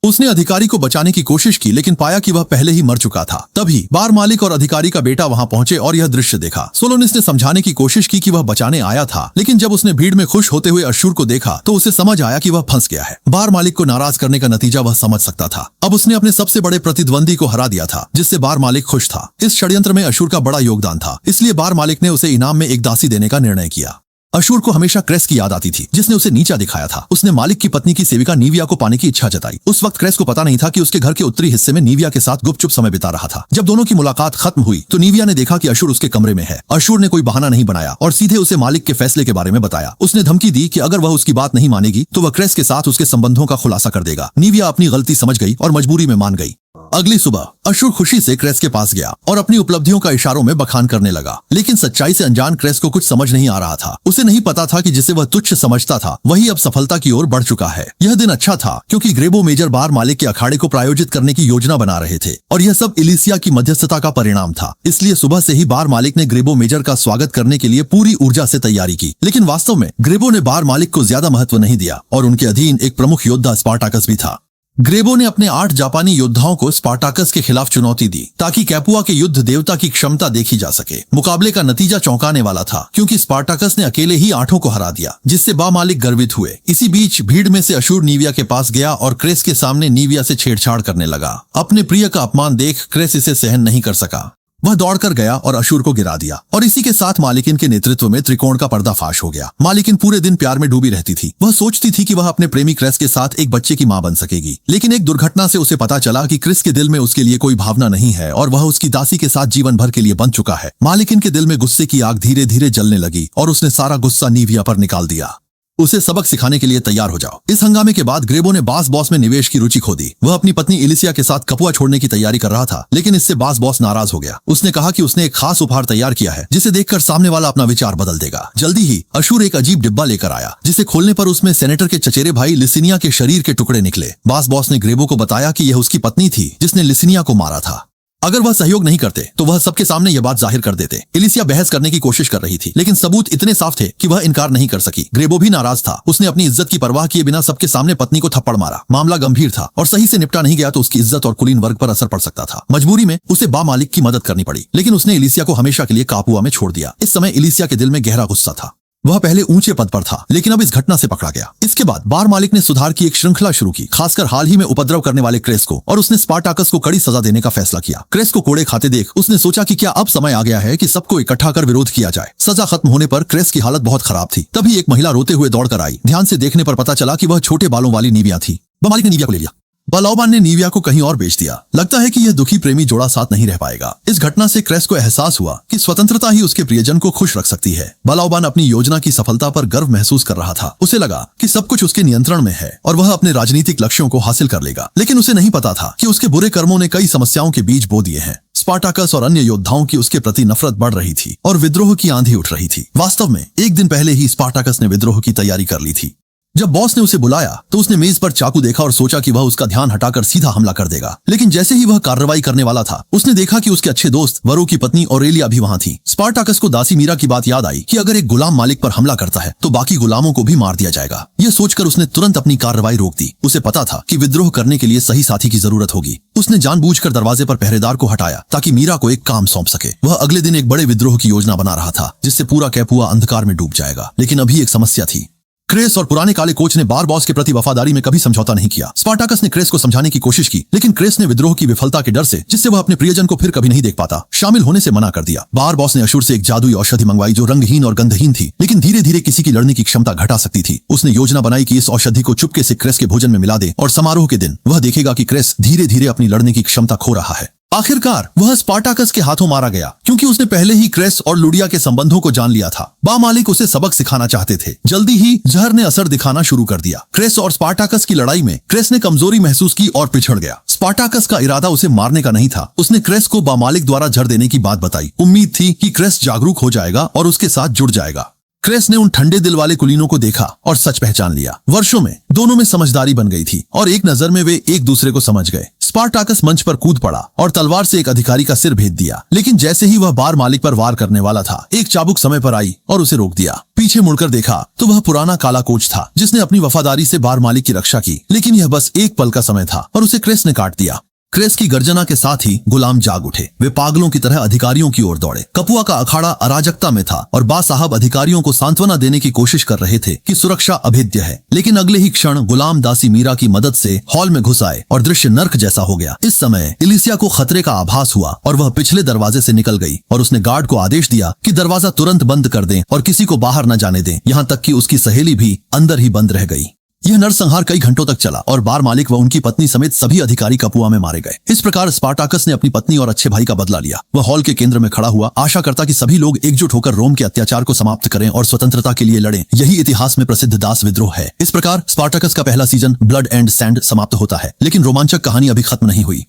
उसने अधिकारी को बचाने की कोशिश की, लेकिन पाया कि वह पहले ही मर चुका था। तभी बार मालिक और अधिकारी का बेटा वहां पहुंचे और यह दृश्य देखा। सोलोनिस ने समझाने की कोशिश की कि वह बचाने आया था, लेकिन जब उसने भीड़ में खुश होते हुए अशूर को देखा तो उसे समझ आया कि वह फंस गया है। बार मालिक को नाराज करने का नतीजा वह समझ सकता था। अब उसने अपने सबसे बड़े प्रतिद्वंदी को हरा दिया था, जिससे बार मालिक खुश था। इस षड्यंत्र में अशूर का बड़ा योगदान था, इसलिए बार मालिक ने उसे इनाम में एक दासी देने का निर्णय किया। अशूर को हमेशा क्रेस की याद आती थी, जिसने उसे नीचा दिखाया था। उसने मालिक की पत्नी की सेविका नीविया को पाने की इच्छा जताई। उस वक्त क्रेस को पता नहीं था कि उसके घर के उत्तरी हिस्से में नीविया के साथ गुपचुप समय बिता रहा था। जब दोनों की मुलाकात खत्म हुई तो नीविया ने देखा कि अशूर उसके कमरे में है। अशूर ने कोई बहाना नहीं बनाया और सीधे उसे मालिक के फैसले के बारे में बताया। उसने धमकी दी कि अगर वह उसकी बात नहीं मानेगी तो वह क्रेस के साथ उसके संबंधों का खुलासा कर देगा। नीविया अपनी गलती समझ गई और मजबूरी में मान गई। अगली सुबह अशूर खुशी से क्रेस के पास गया और अपनी उपलब्धियों का इशारों में बखान करने लगा, लेकिन सच्चाई से अनजान क्रेस को कुछ समझ नहीं आ रहा था। उसे नहीं पता था कि जिसे वह तुच्छ समझता था वही अब सफलता की ओर बढ़ चुका है। यह दिन अच्छा था क्योंकि ग्रेबो मेजर बार मालिक के अखाड़े को प्रायोजित करने की योजना बना रहे थे और यह सब इलिसिया की मध्यस्थता का परिणाम था। इसलिए सुबह से ही बार मालिक ने ग्रेबो मेजर का स्वागत करने के लिए पूरी ऊर्जा से तैयारी की। लेकिन वास्तव में ग्रेबो ने बार मालिक को ज्यादा महत्व नहीं दिया और उनके अधीन एक प्रमुख योद्धा स्पार्टाकस भी था। ग्रेबो ने अपने 8 जापानी योद्धाओं को स्पार्टाकस के खिलाफ चुनौती दी ताकि कैपुआ के युद्ध देवता की क्षमता देखी जा सके। मुकाबले का नतीजा चौंकाने वाला था क्योंकि स्पार्टाकस ने अकेले ही 8 को हरा दिया, जिससे बामालिक गर्वित हुए। इसी बीच भीड़ में से अशूर नीविया के पास गया और क्रेस के सामने नीविया से छेड़छाड़ करने लगा। अपने प्रिय का अपमान देख क्रेस इसे सहन नहीं कर सका। वह दौड़कर गया और अशूर को गिरा दिया और इसी के साथ मालिकिन के नेतृत्व में त्रिकोण का पर्दाफाश हो गया। मालिकिन पूरे दिन प्यार में डूबी रहती थी। वह सोचती थी कि वह अपने प्रेमी क्रिस के साथ एक बच्चे की मां बन सकेगी, लेकिन एक दुर्घटना से उसे पता चला कि क्रिस के दिल में उसके लिए कोई भावना नहीं है और वह उसकी दासी के साथ जीवन भर के लिए बंध चुका है। मालिकिन के दिल में गुस्से की आग धीरे धीरे जलने लगी और उसने सारा गुस्सा नीविया पर निकाल दिया। उसे सबक सिखाने के लिए तैयार हो जाओ। इस हंगामे के बाद ग्रेबो ने बास बॉस में निवेश की रुचि खो दी। वह अपनी पत्नी इलिसिया के साथ कपुआ छोड़ने की तैयारी कर रहा था, लेकिन इससे बास बॉस नाराज हो गया। उसने कहा कि उसने एक खास उपहार तैयार किया है जिसे देखकर सामने वाला अपना विचार बदल देगा। जल्दी ही अशूर एक अजीब डिब्बा लेकर आया जिसे खोलने पर उसमें सेनेटर के चचेरे भाई लिसिनिया के शरीर के टुकड़े निकले। बास बॉस ने ग्रेबो को बताया कि यह उसकी पत्नी थी जिसने लिसिनिया को मारा था। अगर वह सहयोग नहीं करते तो वह सबके सामने यह बात जाहिर कर देते। इलिसिया बहस करने की कोशिश कर रही थी, लेकिन सबूत इतने साफ थे कि वह इनकार नहीं कर सकी। ग्रेबो भी नाराज था। उसने अपनी इज्जत की परवाह किए बिना सबके सामने पत्नी को थप्पड़ मारा। मामला गंभीर था और सही से निपटा नहीं गया तो उसकी इज्जत और कुलीन वर्ग पर असर पड़ सकता था। मजबूरी में उसे बा मालिक की मदद करनी पड़ी, लेकिन उसने इलिसिया को हमेशा के लिए कापुआ में छोड़ दिया। इस समय इलिसिया के दिल में गहरा गुस्सा था। वह पहले ऊंचे पद पर था, लेकिन अब इस घटना से पकड़ा गया। इसके बाद बार मालिक ने सुधार की एक श्रृंखला शुरू की, खासकर हाल ही में उपद्रव करने वाले क्रेस को, और उसने स्पार्टाकस को कड़ी सजा देने का फैसला किया। क्रेस को कोड़े खाते देख उसने सोचा कि क्या अब समय आ गया है कि सबको इकट्ठा कर विरोध किया जाए। सजा खत्म होने पर क्रेस की हालत बहुत खराब थी। तभी एक महिला रोते हुए दौड़कर आई। ध्यान से देखने पर पता चला कि वह छोटे बालों वाली नीविया थी। मालिक ने नीविया को ले लिया। बलाओबान ने नीविया को कहीं और बेच दिया। लगता है कि यह दुखी प्रेमी जोड़ा साथ नहीं रह पाएगा। इस घटना से क्रेस को एहसास हुआ कि स्वतंत्रता ही उसके प्रियजन को खुश रख सकती है। बलाओबान अपनी योजना की सफलता पर गर्व महसूस कर रहा था। उसे लगा कि सब कुछ उसके नियंत्रण में है और वह अपने राजनीतिक लक्ष्यों को हासिल कर लेगा, लेकिन उसे नहीं पता था कि उसके बुरे कर्मों ने कई समस्याओं के बीज बो दिए हैं। स्पार्टाकस और अन्य योद्धाओं की उसके प्रति नफरत बढ़ रही थी और विद्रोह की आंधी उठ रही थी। वास्तव में एक दिन पहले ही स्पार्टाकस ने विद्रोह की तैयारी कर ली थी। जब बॉस ने उसे बुलाया तो उसने मेज पर चाकू देखा और सोचा कि वह उसका ध्यान हटाकर सीधा हमला कर देगा, लेकिन जैसे ही वह कार्रवाई करने वाला था उसने देखा कि उसके अच्छे दोस्त वरो की पत्नी ऑरेलिया भी वहां थी। स्पार्टाकस को दासी मीरा की बात याद आई कि अगर एक गुलाम मालिक पर हमला करता है तो बाकी गुलामों को भी मार दिया जाएगा। यह सोचकर उसने तुरंत अपनी कार्रवाई रोक दी। उसे पता था कि विद्रोह करने के लिए सही साथी की जरूरत होगी। उसने जानबूझकर दरवाजे पर पहरेदार को हटाया ताकि मीरा को एक काम सौंप सके। वह अगले दिन एक बड़े विद्रोह की योजना बना रहा था जिससे पूरा कैपुआ अंधकार में डूब जाएगा। लेकिन अभी एक समस्या थी। क्रेस और पुराने काले कोच ने बार बॉस के प्रति वफादारी में कभी समझौता नहीं किया। स्पार्टाकस ने क्रेस को समझाने की कोशिश की, लेकिन क्रेस ने विद्रोह की विफलता के डर से, जिससे वह अपने प्रियजन को फिर कभी नहीं देख पाता, शामिल होने से मना कर दिया। बार बॉस ने अशूर से एक जादुई औषधि मंगवाई जो रंगहीन और गंधहीन थी, लेकिन धीरे धीरे किसी की लड़ने की क्षमता घटा सकती थी। उसने योजना बनाई कि इस औषधि को चुपके से क्रेस के भोजन में मिला दे और समारोह के दिन वह देखेगा कि क्रेस धीरे धीरे अपनी लड़ने की क्षमता खो रहा है। आखिरकार वह स्पार्टाकस के हाथों मारा गया क्योंकि उसने पहले ही क्रेस और लुडिया के संबंधों को जान लिया था। बामालिक उसे सबक सिखाना चाहते थे। जल्दी ही जहर ने असर दिखाना शुरू कर दिया। क्रेस और स्पार्टाकस की लड़ाई में क्रेस ने कमजोरी महसूस की और पिछड़ गया। स्पार्टाकस का इरादा उसे मारने का नहीं था। उसने क्रेस को बामालिक द्वारा जहर देने की बात बताई। उम्मीद थी कि क्रेस जागरूक हो जाएगा और उसके साथ जुड़ जाएगा। क्रेस ने उन ठंडे दिल वाले कुलीनों को देखा और सच पहचान लिया। वर्षों में दोनों में समझदारी बन गई थी और एक नजर में वे एक दूसरे को समझ गए। स्पार्टाकस मंच पर कूद पड़ा और तलवार से एक अधिकारी का सिर भेद दिया, लेकिन जैसे ही वह बार मालिक पर वार करने वाला था, एक चाबुक समय पर आई और उसे रोक दिया। पीछे मुड़कर देखा तो वह पुराना काला कोच था जिसने अपनी वफादारी से बार मालिक की रक्षा की, लेकिन यह बस एक पल का समय था और उसे क्रेस ने काट दिया। क्रेस की गर्जना के साथ ही गुलाम जाग उठे। वे पागलों की तरह अधिकारियों की ओर दौड़े। कपुआ का अखाड़ा अराजकता में था और बा साहब अधिकारियों को सांत्वना देने की कोशिश कर रहे थे कि सुरक्षा अभेद्य है, लेकिन अगले ही क्षण गुलाम दासी मीरा की मदद से हॉल में घुस आए और दृश्य नर्क जैसा हो गया। इस समय इलिसिया को खतरे का आभास हुआ और वह पिछले दरवाजे से निकल गई और उसने गार्ड को आदेश दिया कि दरवाजा तुरंत बंद कर दें और किसी को बाहर न जाने दें, यहाँ तक कि उसकी सहेली भी अंदर ही बंद रह गई। यह नरसंहार कई घंटों तक चला और बार मालिक व उनकी पत्नी समेत सभी अधिकारी कपुआ में मारे गए। इस प्रकार स्पार्टाकस ने अपनी पत्नी और अच्छे भाई का बदला लिया। वह हॉल के केंद्र में खड़ा हुआ, आशा करता कि सभी लोग एकजुट होकर रोम के अत्याचार को समाप्त करें और स्वतंत्रता के लिए लड़ें। यही इतिहास में प्रसिद्ध दास विद्रोह है। इस प्रकार स्पार्टाकस का पहला सीजन ब्लड एंड सैंड समाप्त होता है, लेकिन रोमांचक कहानी अभी खत्म नहीं हुई।